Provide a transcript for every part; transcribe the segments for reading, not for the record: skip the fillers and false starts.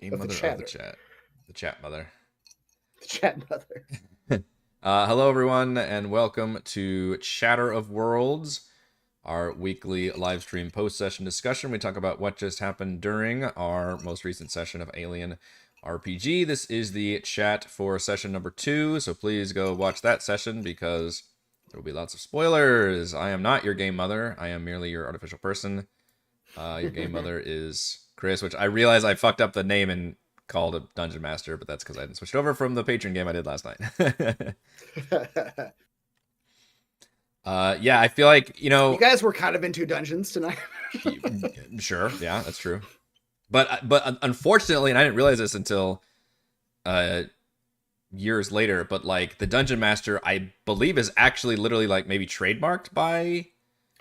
Game of the mother of the chatter, chat. The chat mother. the chat mother. Hello, everyone, and welcome to Chatter of Worlds, our weekly live stream post session discussion. We talk about what just happened during our most recent session of Alien RPG. This is the chat for session number 2, so please go watch that session because there will be lots of spoilers. I am not your game mother, I am merely your artificial person. Your game mother is Chris, which I realize I fucked up the name and called a Dungeon Master, but that's because I didn't switch it over from the Patreon game I did last night. Yeah, I feel like, You guys were kind of into dungeons tonight. sure, yeah, that's true. But unfortunately, and I didn't realize this until uh years later, but like the Dungeon Master, I believe is actually literally like maybe trademarked by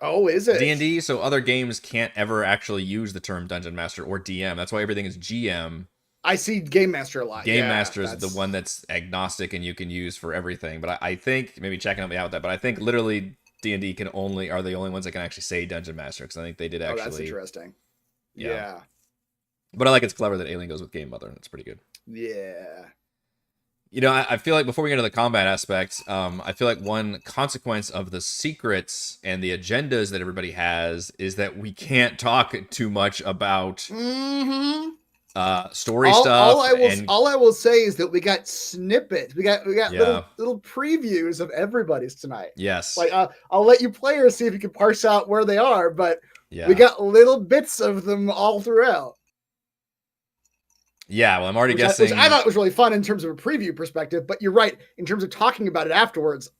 Oh, is it? D&D, so other games can't ever actually use the term Dungeon Master or DM. That's why everything is GM. I see Game Master a lot. Game Yeah, Master is the that's one that's agnostic and you can use for everything. But I think maybe checking me out with that. But I think literally D&D are the only ones that can actually say Dungeon Master because I think they did oh, that's actually. interesting. Yeah. Yeah, But I like it's clever that Alien goes with Game Mother. That's pretty good. yeah. I feel like before we get into the combat aspects, I feel like one consequence of the secrets and the agendas that everybody has is that we can't talk too much about Mm-hmm. story stuff and All I will say is that we got snippets. We got yeah, little previews of everybody's tonight. yes, Like I'll let you players see if you can parse out where they are, but we yeah. got little bits of them all throughout. Yeah, well, I'm already Which I guessing. thought was really fun in terms of a preview perspective. But you're right, in terms of talking about it afterwards,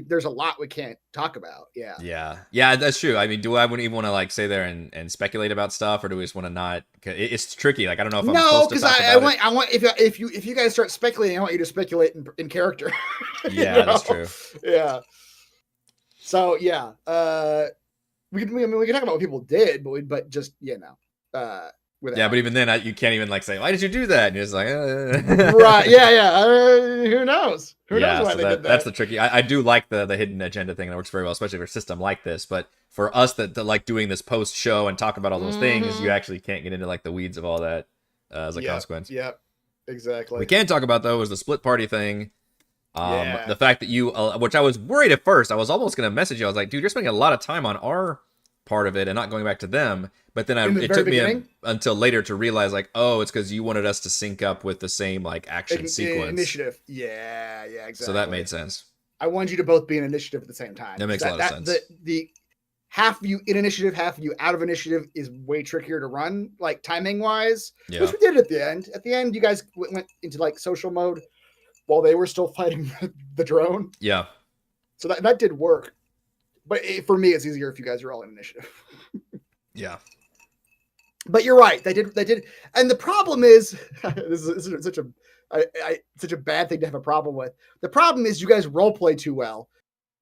there's a lot we can't talk about. Yeah. Yeah, that's true. I mean, do I wouldn't even want to like say there and speculate about stuff, or do we just want to not? It's tricky. Like, I don't know if I'm No, supposed to because talk about it. I want if you guys start speculating, I want you to speculate in character. Yeah, that's true. Yeah. So yeah, we can talk about what people did, but just without. Yeah, but even then, you can't even like say, "Why did you do that?" And you're just like, Right? Yeah. Who knows? Who knows yeah. why So they did that's that? the tricky. I do like the hidden agenda thing. That works very well, especially for a system like this. But for us that like doing this post show and talk about all those things, you actually can't get into like the weeds of all that as a consequence. Yep. We Exactly. can talk about though is the split party thing. Yeah. The fact that you, which I was worried at first, I was almost gonna message you. I was like, dude, you're spending a lot of time on our part of it and not going back to them. But then In the it very took me beginning, until later to realize, like, oh, it's because you wanted us to sync up with the same like action sequence. initiative. Yeah. So that Exactly. made sense. I want you to both be in initiative at the same time. That makes a lot of sense. The half of you in initiative, half of you out of initiative is way trickier to run, like timing wise. Yeah. Which we did at the end. At the end, you guys went into like social mode while they were still fighting the drone. Yeah. So that did work. But for me, it's easier if you guys are all in initiative. Yeah. But you're right. They did. And the problem is, this is such a bad thing to have a problem with. The problem is you guys role play too well.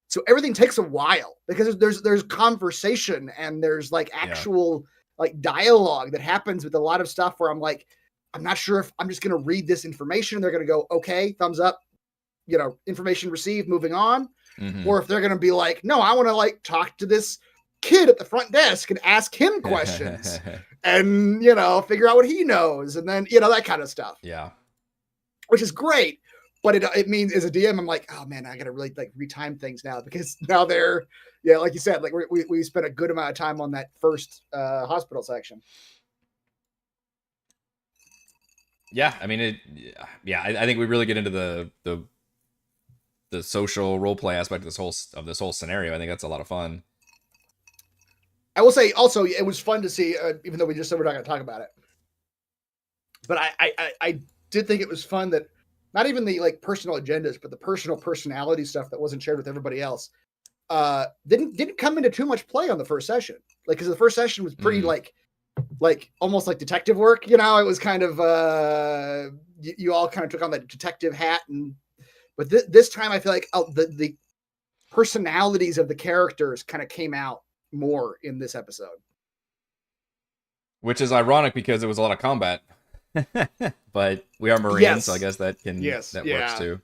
So everything takes a while because there's conversation and there's like actual like dialogue that happens with a lot of stuff where I'm like, I'm not sure if I'm just going to read this information. They're going to go, okay, thumbs up, information received, moving on. Mm-hmm. Or if they're going to be like, no, I want to like talk to this kid at the front desk and ask him questions and, figure out what he knows. And then, that kind of stuff. Yeah. Which is great. But it means as a DM, I'm like, oh man, I got to really like retime things now because now they're, like you said, like we spent a good amount of time on that first hospital section. Yeah. I mean, I think we really get into the social role play aspect of this whole scenario. I think that's a lot of fun. I will say also, it was fun to see, even though we just said we're not going to talk about it. But I did think it was fun that not even the like personal agendas, but the personal personality stuff that wasn't shared with everybody else didn't come into too much play on the first session. Like, because the first session was pretty like almost like detective work. It was kind of you all kind of took on that detective hat, but this time I feel like the personalities of the characters kind of came out more in this episode, which is ironic because it was a lot of combat. But we are Marines, so I guess that works too.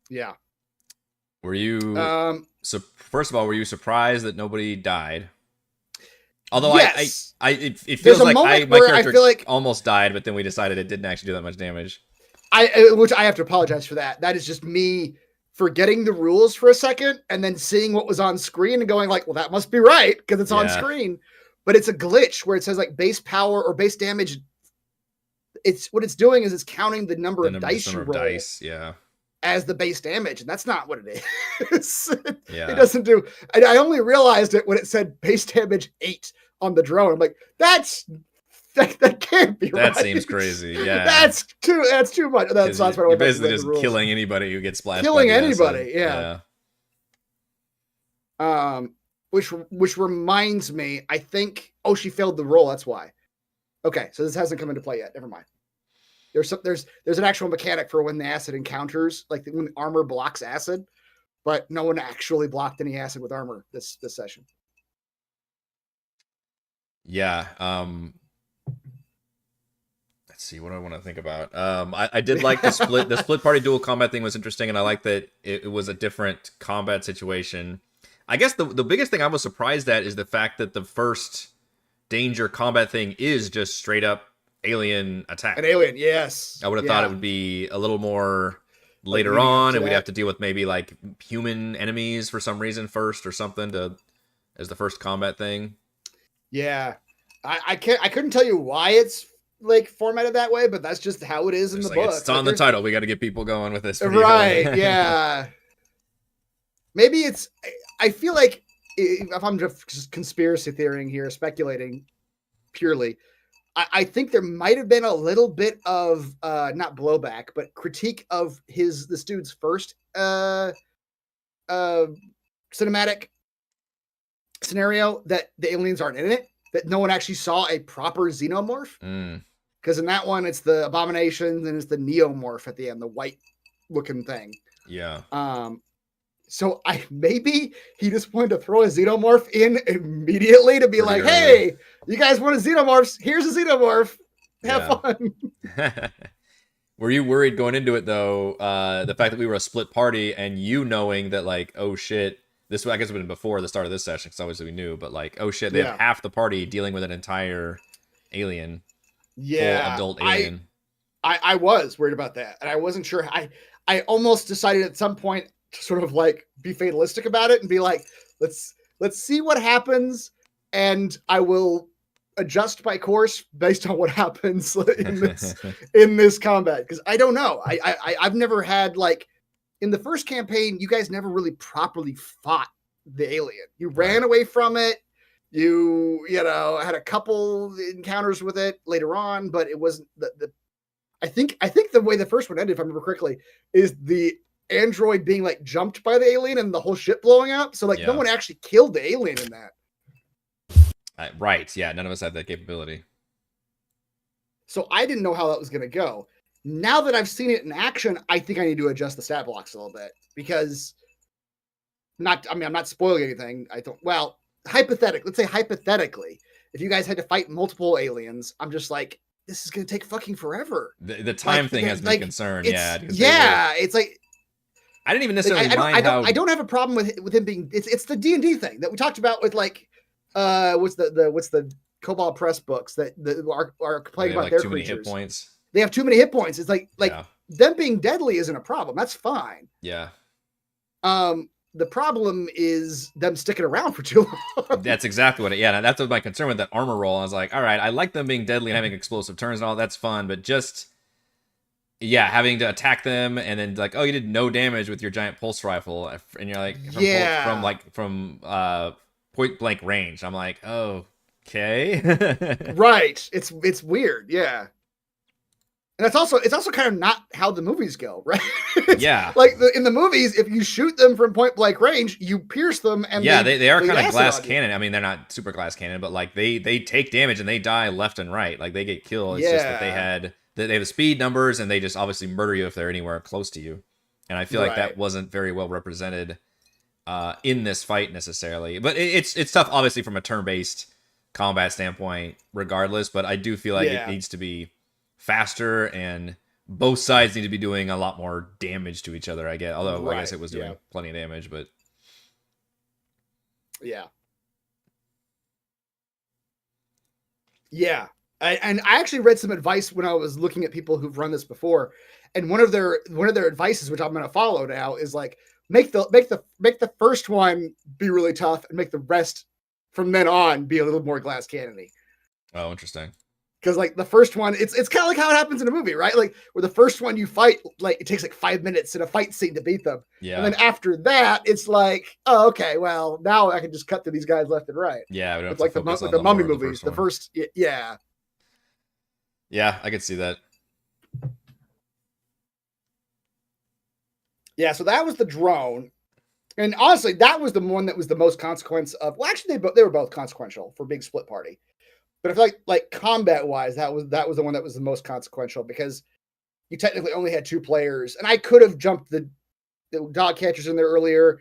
Yeah. Were you so first of all, were you surprised that nobody died? Although Yes. it There's feels a like moment my where I character feel like almost died, but then we decided it didn't actually do that much damage. which I have to apologize for that. That is just me forgetting the rules for a second and then seeing what was on screen and going like, well, that must be right because it's on Yeah. screen. But it's a glitch where it says like base power or base damage. It's what it's doing is it's counting the number of dice you roll Yeah. as the base damage, and that's not what it is. Yeah. It doesn't do. I only realized it when it said base damage 8 on the drone. I'm like, that can't be right. That seems crazy. Yeah. That's too much. That's what you're basically just killing anybody who gets splashed. Killing anybody, yeah. Which reminds me, I think. Oh, she failed the roll. That's why. Okay, so this hasn't come into play yet. Never mind. There's an actual mechanic for when the acid encounters, like when armor blocks acid, but no one actually blocked any acid with armor this session. Yeah. Let's see, what do I want to think about? I did like the split party dual combat thing was interesting, and I like that it was a different combat situation. I guess the biggest thing I was surprised at is the fact that the first danger combat thing is just straight up alien attack. An alien, yes. I would have thought it would be a little more later on, and we'd have to deal with maybe like human enemies for some reason first or something as the first combat thing. Yeah, I couldn't tell you why it's like formatted that way, but that's just how it is in the book. It's on the title. We got to get people going with this, right? Yeah. Maybe it's. I feel like if I'm just conspiracy theorying here, speculating purely, I think there might have been a little bit of not blowback, but critique of this dude's first cinematic scenario that the aliens aren't in it, that no one actually saw a proper xenomorph. Because in that one, it's the abominations and it's the neomorph at the end, the white looking thing. Yeah. So maybe he just wanted to throw a xenomorph in immediately to be like, hey, you guys want a xenomorph? Here's a xenomorph. Have fun. Were you worried going into it, though, the fact that we were a split party and you knowing that, like, oh, shit, this, I guess, would have been before the start of this session, because obviously we knew, but, like, oh, shit, they have half the party dealing with an entire alien. Full adult alien. I was worried about that, and I wasn't sure. I almost decided at some point to sort of like be fatalistic about it and be like, let's see what happens, and I will adjust my course based on what happens in this combat, because I don't know. I've never had, like, in the first campaign, you guys never really properly fought the alien. You ran away from it. You know, had a couple encounters with it later on, but it wasn't the I think the way the first one ended, if I remember correctly, is the android being like jumped by the alien and the whole ship blowing up. So like no one actually killed the alien in that. Right. Yeah. None of us had that capability. So I didn't know how that was going to go. Now that I've seen it in action, I think I need to adjust the stat blocks a little bit, because I'm not spoiling anything. Let's say hypothetically, if you guys had to fight multiple aliens, I'm just like, this is going to take fucking forever. The time thing has me concerned. It's like, I didn't even necessarily mind how. I don't have a problem with him being. It's the D&D thing that we talked about with, like, what's the Cobalt Press books that are complaining about their too creatures. Many hit points. They have too many hit points. It's like them being deadly isn't a problem. That's fine. Yeah. The problem is them sticking around for too long. That's exactly what that's what my concern with that armor roll. I was like, all right, I like them being deadly and having explosive turns and all. That's fun, but just having to attack them and then like, oh, you did no damage with your giant pulse rifle, and you're like, from point blank range. I'm like, oh, okay. Right. It's weird. Yeah. And it's also kind of not how the movies go, right? Like in the movies, if you shoot them from point blank range, you pierce them, and they are kind of glass cannon. I mean, they're not super glass cannon, but like they take damage and they die left and right. Like they get killed. It's just that they have the speed numbers, and they just obviously murder you if they're anywhere close to you. And I feel like that wasn't very well represented in this fight necessarily. But it's tough, obviously, from a turn-based combat standpoint, regardless. But I do feel like it needs to be faster, and both sides need to be doing a lot more damage to each other, I guess. Although I guess it was doing plenty of damage, but Yeah. And I actually read some advice when I was looking at people who've run this before, and one of their advices, which I'm going to follow now, is like make the first one be really tough, and make the rest from then on be a little more glass cannony. Oh, interesting. Because like the first one, it's kind of like how it happens in a movie, right? Like where the first one you fight, like it takes like 5 minutes in a fight scene to beat them, Yeah. and then after that, it's like, oh, okay, well now I can just cut to these guys left and right. Yeah, we don't It's have like to focus on the Mummy horror of movies. the first one. Yeah. Yeah, I could see that. Yeah, so that was the drone. And honestly, that was the one that was the most consequence of. Well, actually, they were both consequential for Big Split Party. But I feel like combat wise, that was the one that was the most consequential because you technically only had 2 players, and I could have jumped the dog catchers in there earlier.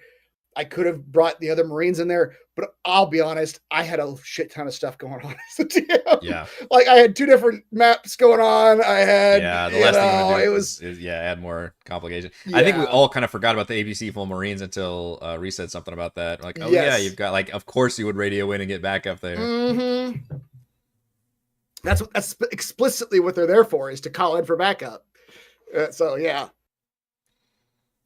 I could have brought the other Marines in there, but I'll be honest, I had a shit ton of stuff going on as a DM. Yeah. Like I had 2 different maps going on. I had, the last thing you want to do it was add more complication. Yeah. I think we all kind of forgot about the ABC full Marines until Reese said something about that. Like, oh Yes. yeah, you've got like, of course you would radio in and get back up there. Mm-hmm. That's explicitly what they're there for, is to call in for backup. So yeah.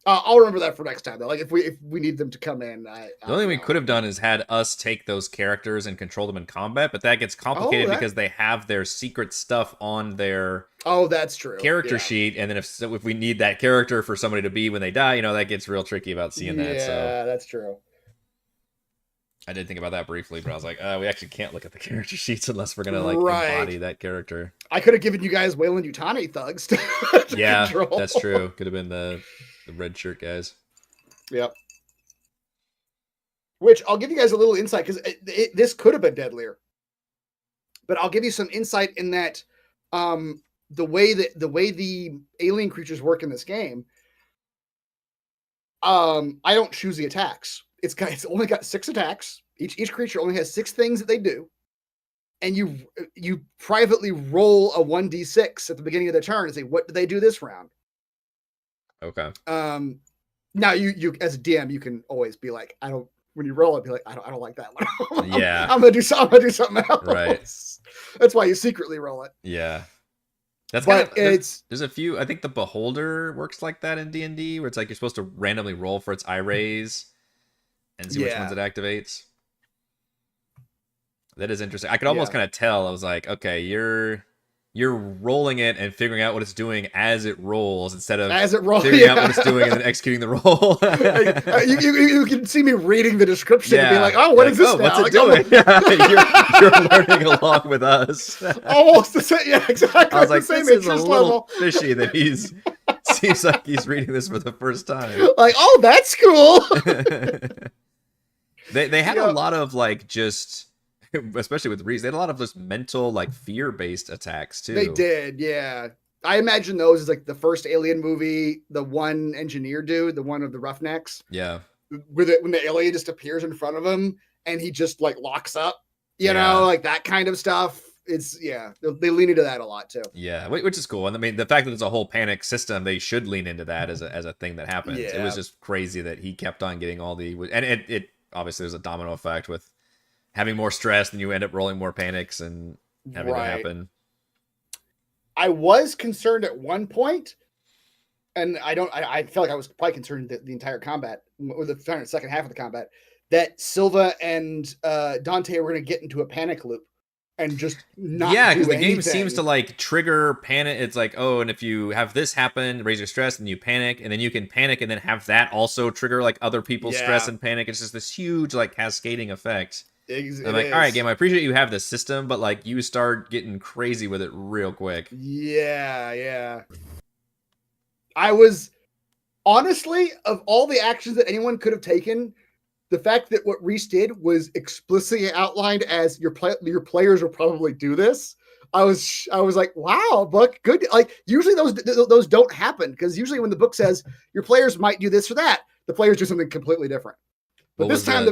I'll remember that for next time though. Like if we need them to come in, the only thing we could have done is had us take those characters and control them in combat, but that gets complicated because they have their secret stuff on their that's true character sheet, and then if we need that character for somebody to be when they die, that gets real tricky about seeing that. Yeah, that's true. I did think about that briefly, but I was like, we actually can't look at the character sheets unless we're gonna embody that character. I could have given you guys Wayland Yutani thugs to control. That's true. Could have been the red shirt guys. Yep. Which I'll give you guys a little insight because this could have been deadlier. But I'll give you some insight in that the way the alien creatures work in this game. I don't choose the attacks. It's only got 6 attacks. Each creature only has 6 things that they do. And you privately roll a 1d6 at the beginning of the turn and say, what do they do this round? Okay. Now you as a DM, you can always be like, when you roll it, be like, I don't like that one. Yeah. I'm gonna do something else. Right. That's why you secretly roll it. Yeah. That's there's a few. I think the Beholder works like that in D&D, where it's like you're supposed to randomly roll for its eye rays and see which ones it activates. That is interesting. I could almost kind of tell. I was like, okay, you're rolling it and figuring out what it's doing as it rolls instead of figuring out what it's doing and then executing the roll. you can see me reading the description and be like, oh, what is this now? What's it doing? You're learning along with us. Almost the same. Yeah, exactly. I was like, this is a little fishy that seems like he's reading this for the first time. Like, oh, that's cool. They had a lot of like just... especially with Reese, they had a lot of just mental, like fear-based attacks too. They did, yeah. I imagine those as like the first Alien movie, the one engineer dude, the one of the Roughnecks. Yeah. When the alien just appears in front of him and he just like locks up, you know, like that kind of stuff. They lean into that a lot too. Yeah, which is cool. And I mean, the fact that there's a whole panic system, they should lean into that as a thing that happens. Yeah. It was just crazy that he kept on getting all and it obviously there's a domino effect with having more stress, and you end up rolling more panics and having to happen. I was concerned at one point, and I felt like I was probably concerned the entire combat, or the second half of the combat, that Silva and Dante were going to get into a panic loop and just not because the game seems to like trigger panic. It's like, oh, and if you have this happen, raise your stress, and you panic, and then you can panic and then have that also trigger like other people's stress and panic. It's just this huge like cascading effect. I'm like, all right, game, I appreciate you have this system, but like you start getting crazy with it real quick. Yeah. I was honestly, of all the actions that anyone could have taken, the fact that what Reese did was explicitly outlined as your players will probably do this. I was like, wow, book, good. Like usually those don't happen, because usually when the book says your players might do this or that, the players do something completely different. But this time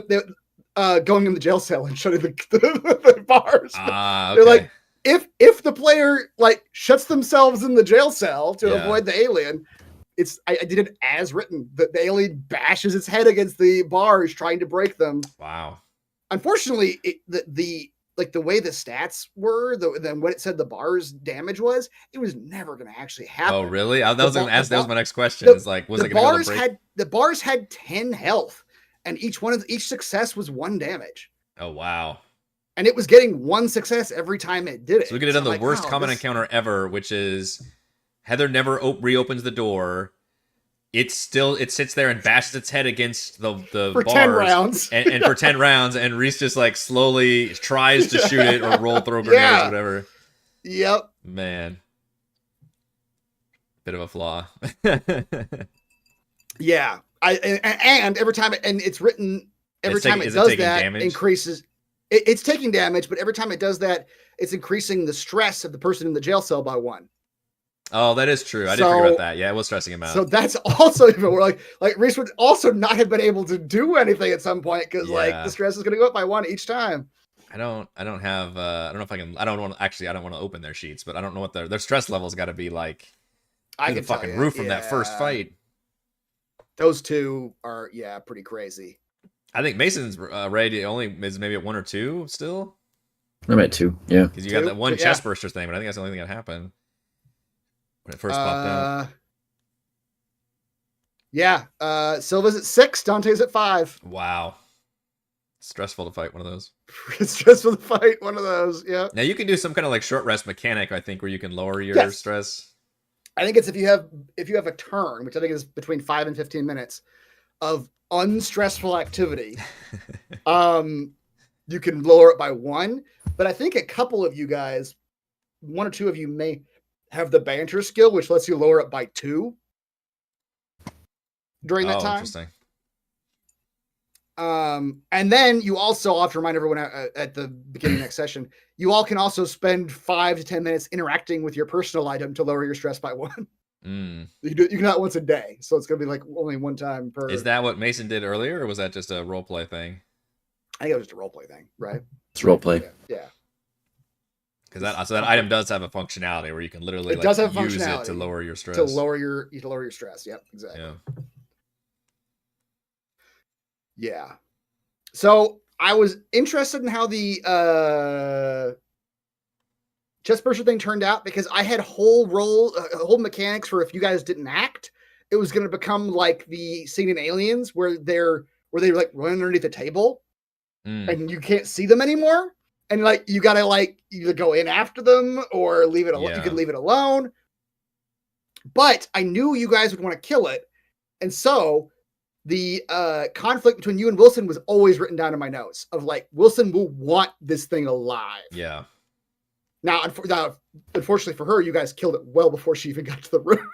going in the jail cell and shutting the bars. Okay. They're like, if the player like shuts themselves in the jail cell to avoid the alien, I did it as written. The alien bashes its head against the bars trying to break them. Wow. Unfortunately, the like the way the stats were, then what it said the bar's damage was, it was never going to actually happen. Oh, really? That was going to ask. That was my next question. Is like, was the it going to be able to break? The bars had 10 health, and each success was 1 damage. Oh, wow. And it was getting 1 success every time it did it. So we could have done the worst common encounter ever, which is Heather never reopens the door. It sits there and bashes its head against the for bars 10 rounds. and for 10 rounds, and Reese just like slowly tries to shoot it or roll throw grenades or whatever. Yep. Man. Bit of a flaw. Yeah. And every time it's written, every time it does that, damage? Increases. It's taking damage, but every time it does that, it's increasing the stress of the person in the jail cell by 1. Oh, that is true. I didn't forget about that. Yeah, it was stressing him out. So that's also even more like Reese would also not have been able to do anything at some point because like the stress is going to go up by 1 each time. I don't have. I don't know if I can. I don't want to open their sheets, but I don't know what their stress levels got to be like. I can fucking roof from that first fight. Those two are pretty crazy. I think Mason's raid only is maybe at 1 or 2 still. I'm at 2, yeah. Because you got that one chest burster thing, but I think that's the only thing that happened when it first popped out. Yeah, Silva's at 6, Dante's at 5. Wow, stressful to fight one of those. It's stressful to fight one of those. Yeah. Now you can do some kind of like short rest mechanic, I think, where you can lower your stress. I think it's if you have a turn, which I think is between 5 and 15 minutes of unstressful activity, you can lower it by 1. But I think a couple of you guys, 1 or 2 of you may have the banter skill, which lets you lower it by 2 during that time. Interesting. And then you also, I'll have to remind everyone at the beginning of next session, you all can also spend 5 to 10 minutes interacting with your personal item to lower your stress by 1. You can do that once a day, so it's gonna be like only 1 time per. Is that what Mason did earlier, or was that just a role play thing? I think it was just a role play thing, right? It's role play. Yeah. Because that item does have a functionality where you can literally use it to lower your stress. To lower your stress. Yep, exactly. Yeah. Yeah. So I was interested in how the chest burster thing turned out because I had whole mechanics for if you guys didn't act, it was going to become like the scene in Aliens where they're like running underneath the table and you can't see them anymore. And like, you got to like either go in after them or leave it alone. You could leave it alone. But I knew you guys would want to kill it. And so the conflict between you and Wilson was always written down in my notes of like, Wilson will want this thing alive. Yeah. Now, unfortunately for her, you guys killed it well before she even got to the room.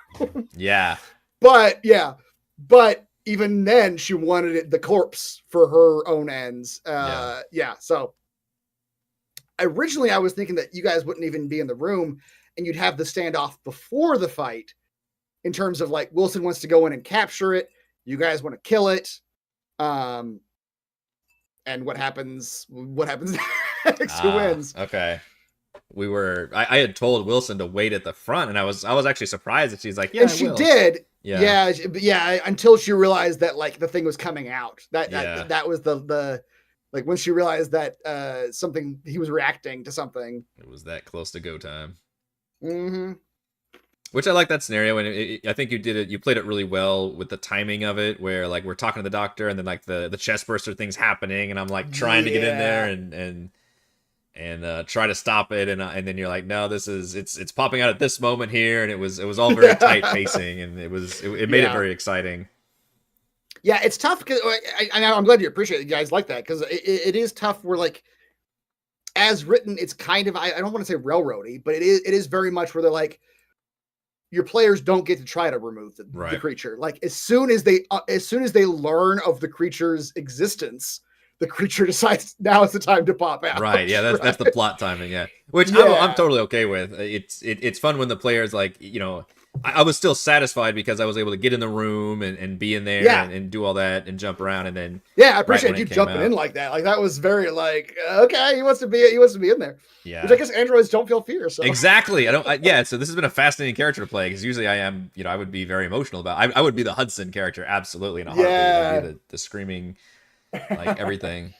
Yeah. But even then she wanted the corpse for her own ends. So originally I was thinking that you guys wouldn't even be in the room and you'd have the standoff before the fight in terms of like Wilson wants to go in and capture it. You guys want to kill it. And what happens next? Who wins? Okay. I had told Wilson to wait at the front and I was actually surprised that she's like, yeah, and she did. Yeah. Until she realized that like the thing was coming out. That was the like when she realized that he was reacting to something. It was that close to go time. Mm-hmm. Which I like that scenario, and I think you played it really well with the timing of it, where like we're talking to the doctor, and then like the chest burster thing's happening, and I'm like trying to get in there and try to stop it, and then you're like, no, it's popping out at this moment here, and it was all very tight pacing, and it made it very exciting. Yeah, it's tough because I'm glad you appreciate it, you guys like that because it is tough. We're like, as written, it's kind of I don't want to say railroady, but it is very much where they're like, your players don't get to try to remove the creature. Like as soon as they learn of the creature's existence, the creature decides now is the time to pop out. Right. Yeah. That's the plot timing. Yeah. Which I'm totally okay with. It's fun when the players like, I was still satisfied because I was able to get in the room and be in there and do all that and jump around and then. Yeah, I appreciate you jumping in like that. Like that was very like, okay, he wants to be in there. Yeah. Which I guess androids don't feel fear. So exactly. So this has been a fascinating character to play because usually I am, I would be very emotional about. I would be the Hudson character absolutely in a heartbeat. I'd be the screaming, like everything.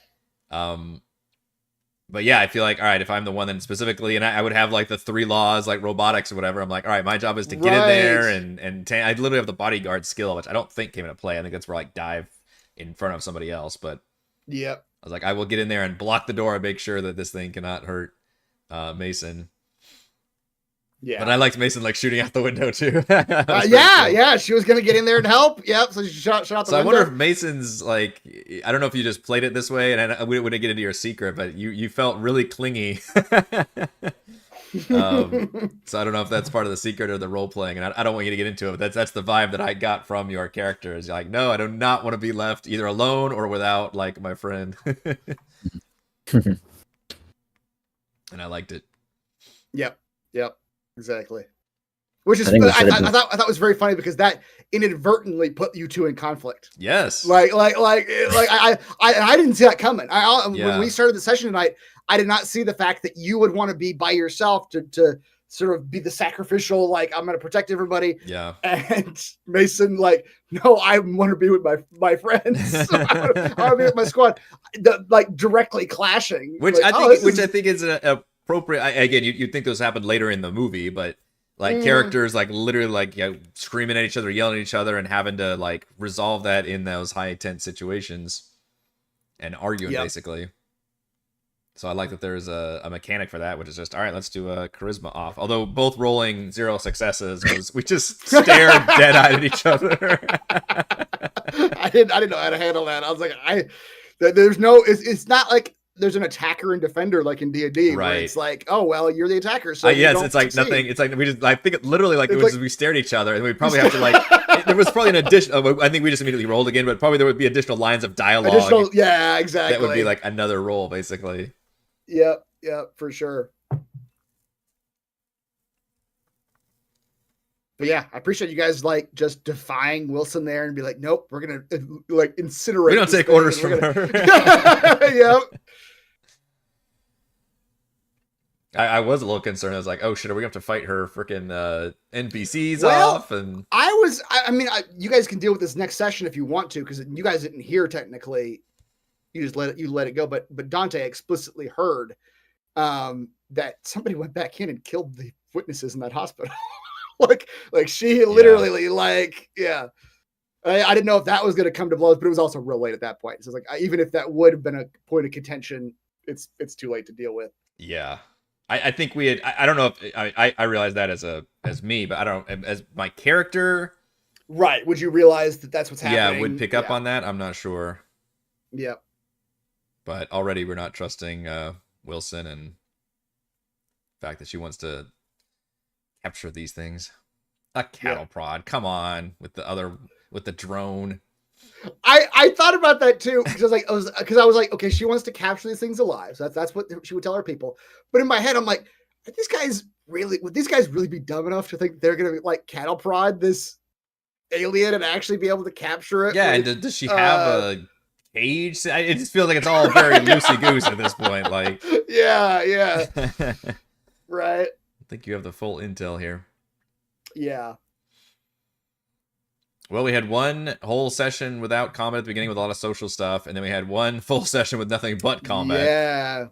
But yeah, I feel like, all right, if I'm the one that specifically, and I would have like the 3 laws, like robotics or whatever. I'm like, all right, my job is to get in there Right. and I literally have the bodyguard skill, which I don't think came into play. I think that's where I like dive in front of somebody else. But Yep. I was like, I will get in there and block the door and make sure that this thing cannot hurt Mason. Yeah. But I liked Mason like shooting out the window too. That was pretty Yeah, cool. yeah. She was gonna get in there and help. Yep. So she shot out the So I window. wonder if Mason's like, I don't know if you just played it this way, and we wouldn't get into your secret, but you felt really clingy. So I don't know if that's part of the secret or the role playing, and I don't want you to get into it. But that's the vibe that I got from your character. Is like, no, I do not want to be left either alone or without like my friend. And I liked it. Yep. Yep. Exactly. Which is I think we should have I thought it was very funny because that inadvertently put you two in conflict. Yes. I didn't see that coming. Yeah. When we started the session tonight, I did not see the fact that you would want to be by yourself to sort of be the sacrificial, like I'm going to protect everybody. Yeah. And Mason, like, no, I want to be with my friends. I want to be with my squad. Like directly clashing. Which like, I think is appropriate. Again, you'd think those happened later in the movie, but like characters like literally like screaming at each other, yelling at each other, and having to like resolve that in those high tense situations and arguing basically. So I like that there's a mechanic for that, which is just all right. Let's do a charisma off. Although both rolling 0 successes, we just stared dead eyed at each other. I didn't know how to handle that. I was like, there's no. It's not like there's an attacker and defender like in D&D, right? Where it's like, oh well, you're the attacker, so yes, it's like succeed. nothing. It's like we just. I think it literally like it was like, we stared at each other, and we probably have to like. There was probably an addition. I think we just immediately rolled again, but probably there would be additional lines of dialogue. Yeah, exactly. That would be like another roll, basically. Yep, for sure. But yeah, I appreciate you guys like just defying Wilson there and be like, nope, we're gonna like incinerate. We don't take orders from her. Yep. I was a little concerned. I was like, oh shit, are we gonna have to fight her freaking NPCs off? And I mean, you guys can deal with this next session if you want to, because you guys didn't hear technically. You just let it go. But Dante explicitly heard that somebody went back in and killed the witnesses in that hospital. like she literally I didn't know if that was going to come to blows, but it was also real late at that point. So it's like, even if that would have been a point of contention, it's too late to deal with. Yeah. I think we had, I don't know if I realized that as me, but I don't, as my character. Right. Would you realize that that's what's happening? Yeah. Would pick up on that. I'm not sure. Yep. But already we're not trusting Wilson and the fact that she wants to capture these things. A cattle prod. Come on with the drone. I thought about that too because I was like, okay, she wants to capture these things alive. So that's what she would tell her people. But in my head, I'm like, would these guys really be dumb enough to think they're gonna like cattle prod this alien and actually be able to capture it? Yeah, and does she have a cage? It just feels like it's all very loosey goose at this point. Like, yeah, right. I think you have the full intel here. Yeah. Well, we had one whole session without combat at the beginning with a lot of social stuff, and then we had one full session with nothing but combat. Yeah.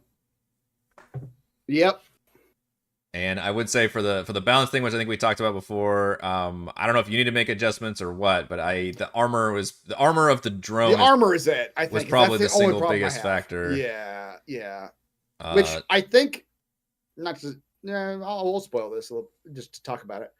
Yep. And I would say for the balance thing, which I think we talked about before, I don't know if you need to make adjustments or what, but the armor of the drone. The armor is it. I think was probably the only single biggest factor. Yeah. Which I think, we'll spoil this a little just to talk about it.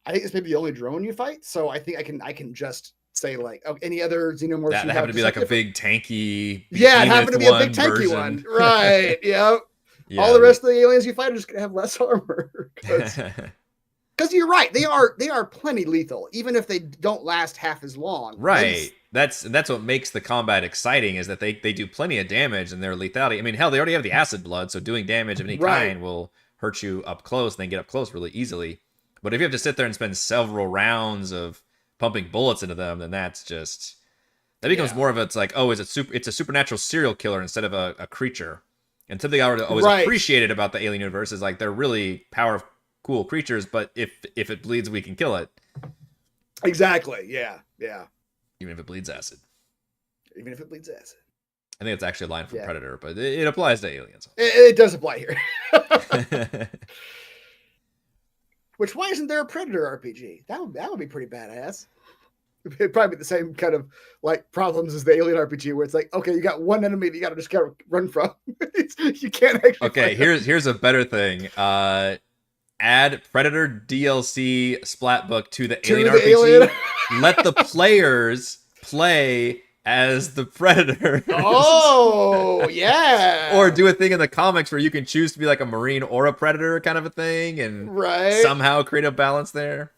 I think it's maybe the only drone you fight, so I think I can just say like, any other xenomorphs. That happened to be like a big tanky. Yeah, it happened to be a big tanky one, right? Yep. Yeah. All the rest of the aliens you fight are just gonna have less armor. Because you're right, they are plenty lethal, even if they don't last half as long. Right. That's what makes the combat exciting, is that they do plenty of damage and their lethality. I mean, hell, they already have the acid blood, so doing damage of any kind will hurt you up close, and then get up close really easily. But if you have to sit there and spend several rounds of pumping bullets into them, then that becomes more of it's like, oh, it's a supernatural serial killer instead of a creature. And something I always appreciated about the Alien universe is like they're really powerful creatures, but if it bleeds, we can kill it. Exactly. Yeah. Even if it bleeds acid. I think it's actually a line from Yeah. Predator, but it applies to aliens. It does apply here. Which, why isn't there a Predator RPG? That would be pretty badass. It'd probably be the same kind of like problems as the Alien RPG, where it's like, okay, you got one enemy that you got to just gotta run from. You can't actually. Okay, here's a better thing. Add Predator DLC splat book to the Alien RPG. Alien. Let the players play as the Predator. Oh, yeah. Or do a thing in the comics where you can choose to be like a Marine or a Predator kind of a thing, and somehow create a balance there.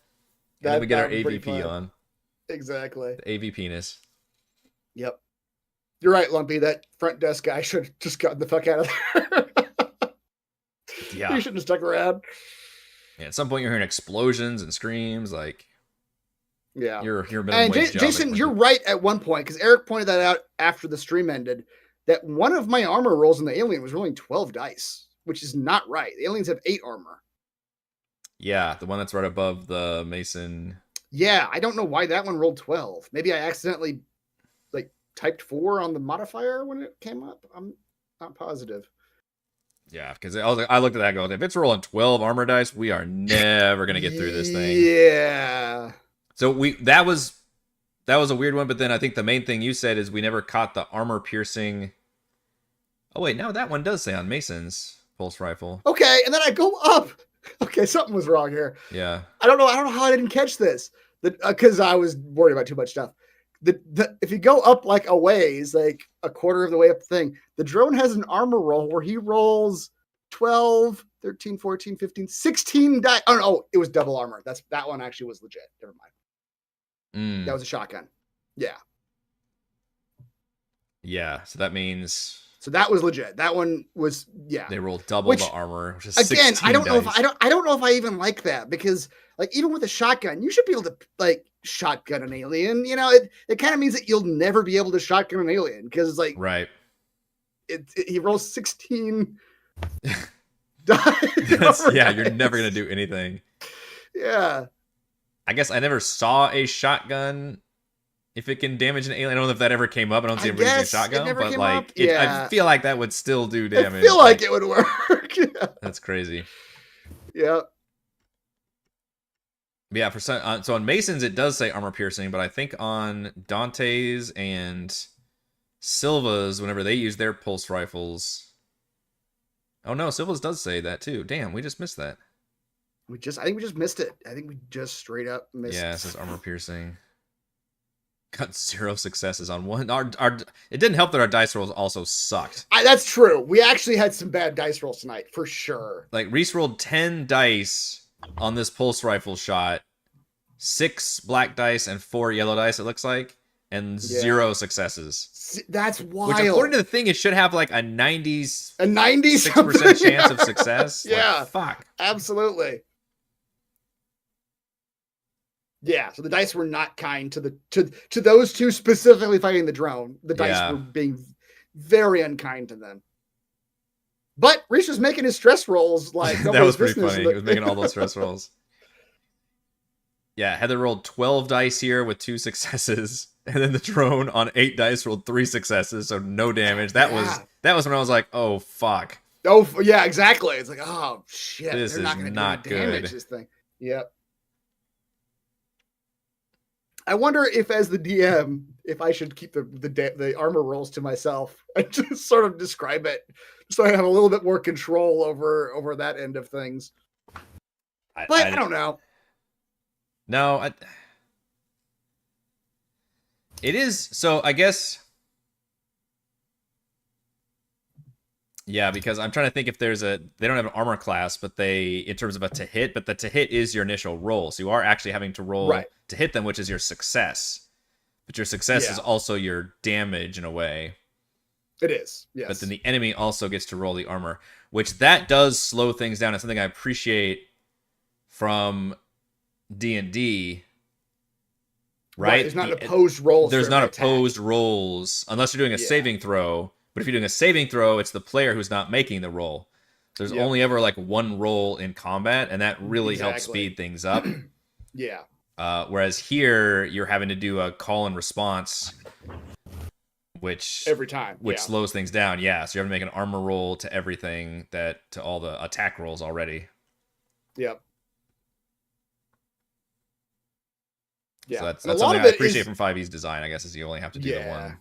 And then we get our AVP on. Exactly. The AV penis. Yep. You're right, Lumpy. That front desk guy should have just gotten the fuck out of there. Yeah. He shouldn't have stuck around. Yeah, at some point you're hearing explosions and screams, like yeah. Your minimum and wage job. Jason, you're right at one point, because Eric pointed that out after the stream ended, that one of my armor rolls in the Alien was rolling 12 dice, which is not right. The Aliens have 8 armor. Yeah, the one that's right above the Mason. Yeah, I don't know why that one rolled 12. Maybe I accidentally like typed 4 on the modifier when it came up. I'm not positive. Yeah, because I looked at that going, if it's rolling 12 armor dice, we are never gonna get through this thing. Yeah. So that was a weird one, but then I think the main thing you said is we never caught the armor piercing. Oh wait, now that one does say on Mason's pulse rifle. Okay, and then I go up. Okay, something was wrong here. Yeah. I don't know how I didn't catch this. Because I was worried about too much stuff. If you go up like a ways, like a quarter of the way up the thing, the drone has an armor roll where he rolls 12, 13, 14, 15, 16 die. Oh, no, it was double armor. That one actually was legit. Never mind. That was a shotgun. Yeah. Yeah, so that means... So that was legit. That one was, yeah. They rolled double the armor, which is again, 16 I don't know dice. if I don't know if I even like that, because like even with a shotgun, you should be able to like shotgun an alien. You know, it kind of means that you'll never be able to shotgun an alien, because it's like right. He rolls 16 dice. Yeah, you're never gonna do anything. Yeah. I guess I never saw a shotgun. If it can damage an alien, I don't know if that ever came up. I don't see anybody using a shotgun, but like, I feel like that would still do damage. I feel like it would work. Yeah. That's crazy. Yeah. Yeah, for some, so on Mason's it does say armor piercing, but I think on Dante's and Silva's, whenever they use their pulse rifles, oh no, Silva's does say that too. Damn, we just missed that. I think we just missed it. I think we just straight up missed it. Yeah, it says armor piercing. Got 0 successes on one. It didn't help that our dice rolls also sucked. That's true. We actually had some bad dice rolls tonight, for sure. Like, Reese rolled 10 dice on this pulse rifle shot. 6 black dice and 4 yellow dice, it looks like. And 0 successes. That's wild. Which, according to the thing, it should have like a 96% chance of success. Yeah. Like, fuck. Absolutely. Yeah, so the dice were not kind to those two specifically fighting the drone. The dice were being very unkind to them. But Reese was making his stress rolls like that was pretty funny. He was making all those stress rolls. Yeah, Heather rolled 12 dice here with 2 successes, and then the drone on 8 dice rolled 3 successes, so no damage. That was when I was like, oh fuck. Oh yeah, exactly. It's like, oh shit, this they're not going to damage this thing. Yep. I wonder if, as the DM, if I should keep the armor rolls to myself and just sort of describe it, so I have a little bit more control over that end of things. I don't know. No, it is. So I guess, yeah, because I'm trying to think if they don't have an armor class, but in terms of a to hit, but the to hit is your initial roll, so you are actually having to roll to hit them, which is your success. But your success is also your damage in a way. It is, yes. But then the enemy also gets to roll the armor, which that does slow things down. It's something I appreciate from D&D, right? There's not opposed rolls. There's not opposed rolls unless you're doing a saving throw. But if you're doing a saving throw, it's the player who's not making the roll. There's only ever like one roll in combat, and that really helps speed things up. Yeah. Whereas here, you're having to do a call and response which every time. Yeah. slows things down. Yeah, so you have to make an armor roll to everything, to all the attack rolls already. Yep. Yeah. So that's And a lot something of I it appreciate is- from 5e's design, I guess, is you only have to do the one.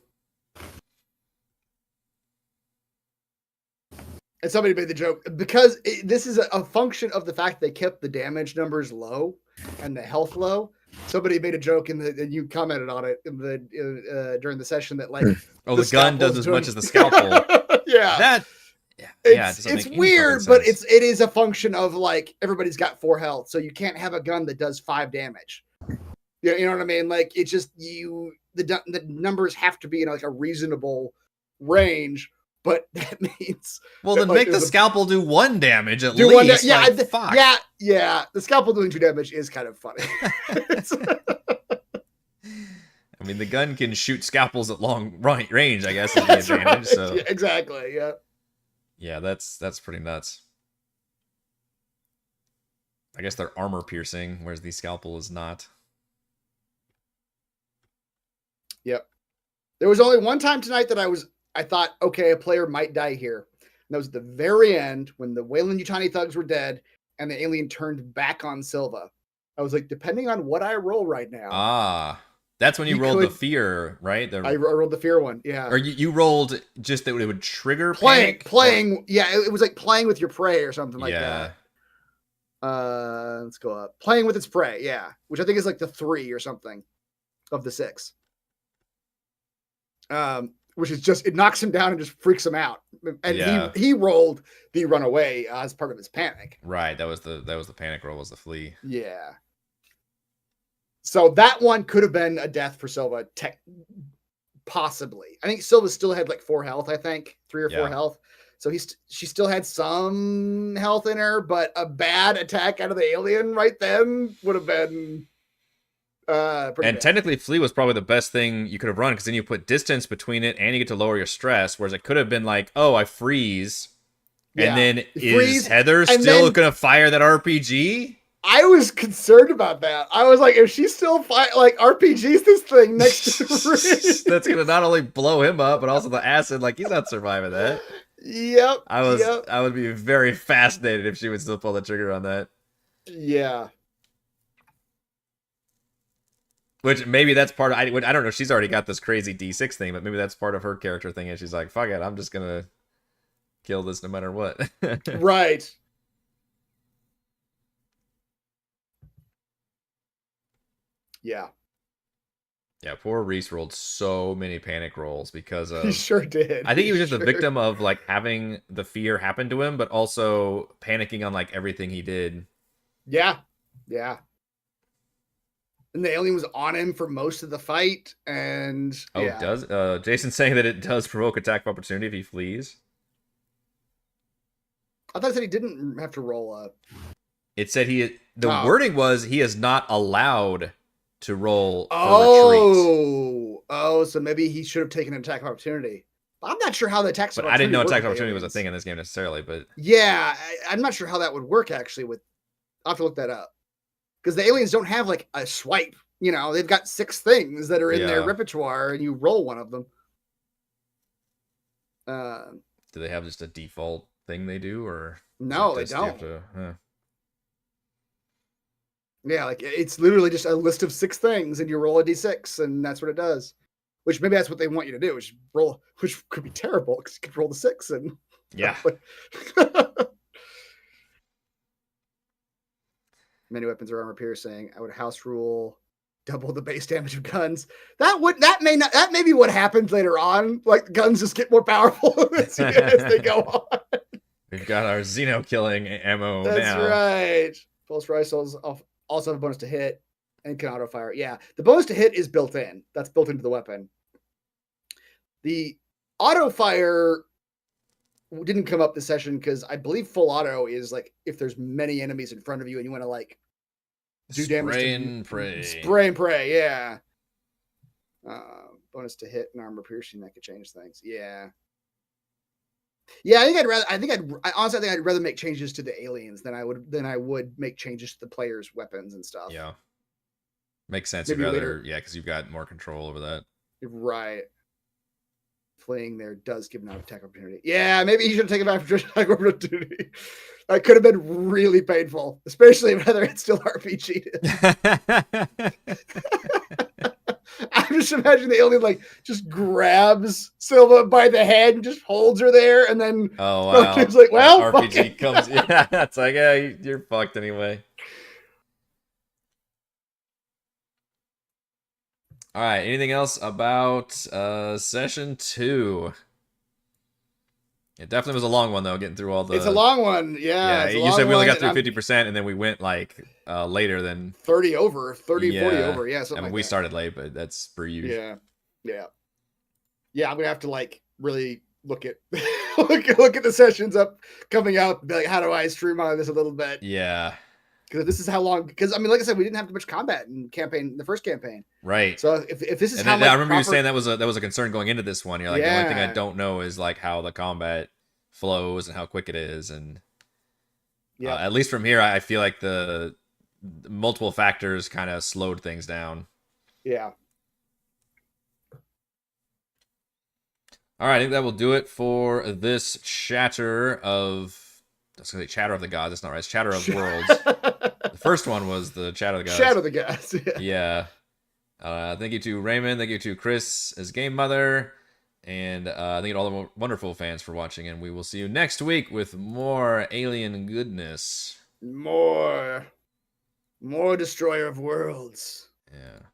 And somebody made the joke because this is a function of the fact they kept the damage numbers low and the health low. Somebody made a joke and you commented on it during the session that like, the gun does as much as the scalpel. Yeah, it's weird, but it is a function of like everybody's got 4 health, so you can't have a gun that does 5 damage. You know what I mean? Like it's just the numbers have to be in like a reasonable range. But that means then make the scalpel do 1 damage at least. Fuck. Yeah. The scalpel doing 2 damage is kind of funny. I mean, the gun can shoot scalpels at long range, I guess, is the advantage. Right. So yeah, exactly. Yeah. Yeah, that's pretty nuts. I guess they're armor piercing, whereas the scalpel is not. Yep. There was only one time tonight that I thought, okay, a player might die here. And that was at the very end when the Weyland-Yutani thugs were dead and the alien turned back on Silva. I was like, depending on what I roll right now. That's when you rolled the fear, right? I rolled the fear one, yeah. Or you rolled just that it would trigger playing. Yeah, it was like playing with your prey or something like that. Let's go up. Playing with its prey, yeah. Which I think is like the 3 or something of the 6. Which is just, it knocks him down and just freaks him out. And he rolled the runaway as part of his panic. Right. That was the panic roll, was the flee. Yeah. So that one could have been a death for Silva. Possibly. I think Silva still had like 4 health, I think. 3 or 4 health. So she still had some health in her, but a bad attack out of the alien right then would have been bad. Technically, flee was probably the best thing you could have run, because then you put distance between it and you get to lower your stress, whereas it could have been like, oh, I freeze. And then is Heather still going to fire that RPG? I was concerned about that. I was like, if she's still RPGs this thing next to the that's going to not only blow him up, but also the acid, like he's not surviving that. Yep. I would be very fascinated if she would still pull the trigger on that. Yeah. Which maybe that's part of, I don't know, she's already got this crazy D6 thing, but maybe that's part of her character thing, and she's like, fuck it, I'm just gonna kill this no matter what. Right. Yeah. Yeah, poor Reese rolled so many panic rolls because of... He sure did. I think he was just a victim of like having the fear happen to him, but also panicking on like everything he did. Yeah. Yeah. And the alien was on him for most of the fight, and it does. Jason's saying that it does provoke attack of opportunity if he flees. I thought it said he didn't have to roll up. It said wording was he is not allowed to roll for retreat. So maybe he should have taken an attack of opportunity. I'm not sure how the attack. But I didn't know attack of opportunity was a thing in this game necessarily. But yeah, I'm not sure how that would work actually. I'll have to look that up. Because the aliens don't have like a swipe, they've got 6 things that are in their repertoire, and you roll one of them. Do they have just a default thing they do, or no? They don't. Yeah, like it's literally just a list of 6 things, and you roll a d6, and that's what it does. Which maybe that's what they want you to do, is roll, which could be terrible because you could roll the 6 and Many weapons are armor piercing. I would house rule double the base damage of guns. That may be what happens later on. Like guns just get more powerful as they go on. We've got our Xeno killing ammo now. That's right. Pulse rifles also have a bonus to hit and can auto fire. Yeah, the bonus to hit is built in. That's built into the weapon. The auto fire didn't come up this session because I believe full auto is like if there's many enemies in front of you and you want to like do damage. Spray and pray, yeah. Bonus to hit and armor piercing, that could change things. Yeah. Yeah, honestly I think I'd rather make changes to the aliens than I would make changes to the players' weapons and stuff. Yeah. Makes sense. You'd rather, because you've got more control over that. Right. fleeing there does give an attack opportunity. Yeah, maybe he should have taken advantage of attack opportunity. That could have been really painful, especially whether it's still RPG. I'm just imagining the alien like just grabs Silva by the head and just holds her there, and then Oh wow! It's like, well, RPG comes. Yeah, it's like, yeah, you're fucked anyway. All right. Anything else about session 2? It definitely was a long one though, getting through all the. It's a long one, yeah. Yeah, you said we only got through 50%, and then we went like later than 30 over, 30, Yeah. 40 over, yeah. I Something mean, like we that. started late, but that's per usual. Yeah. I'm gonna have to like really look at look at the sessions up coming out. And be like, how do I streamline this a little bit? Yeah. Because this is how long. Because I mean, like I said, we didn't have much combat in the first campaign. Right. So if this is And how then, much I remember you saying that was a concern going into this one. You're like, the only thing I Yeah. don't know is like how the combat flows and how quick it is, and Yeah. at least from here, I feel like the multiple factors kind of slowed things down. Yeah. All right, I think that will do it for this chatter of. I was going to say Chatter of the Gods. That's not right. It's Chatter of Worlds. The first one was the Chatter of the Gods. Shadow the Gods. Yeah. Thank you to Raymond. Thank you to Chris as Game Mother. And thank you to all the wonderful fans for watching. And we will see you next week with more alien goodness. More Destroyer of Worlds. Yeah.